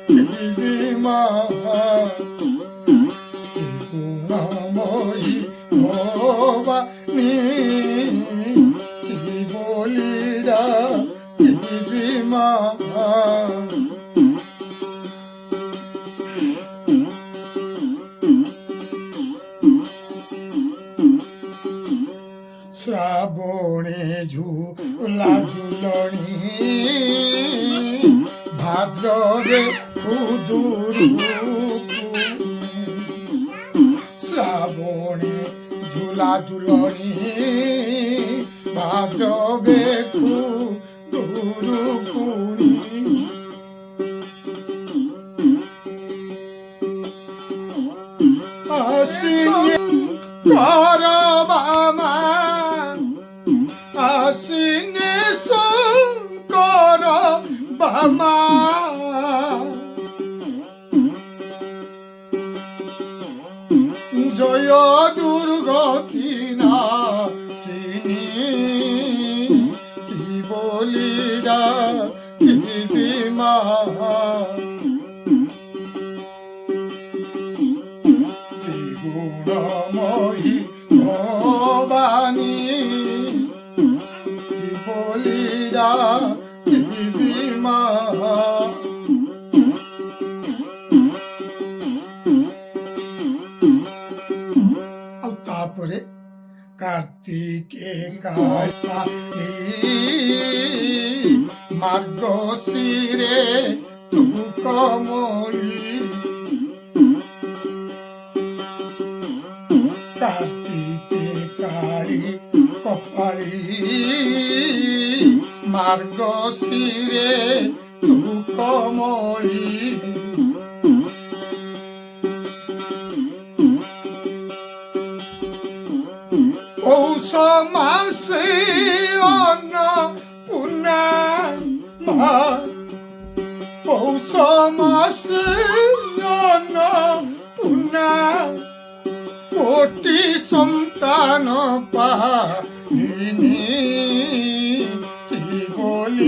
মা করুণাময়ী ভবানী কি বলিরা মা শ্রাবণে ঝুলা ঝুলনি ভাদ্রে খুদুর শ্রাবণে ঝুলা ঝুলনি ভাদ্রে খুদুর কুনি করবামা আসিনে শঙ্কর বামা জয় দুর্গতি নাশিনী কি বলিরা কি বিমা গুণময়ী ভবানী কি বলিরা কি বিমা ଆଉ ତାପରେ କାର୍ତ୍ତିକେ କାଳି ମାର୍ଗଶିରେ ତୁ କମଳି কার্তিকে কালী কপালী মার্গশিরে তু কমলী পৌষ মাসে অন্নপূর্ণা পৌষ মাসে অন্নপূর্ণা কোটি সন্তান পাহিনী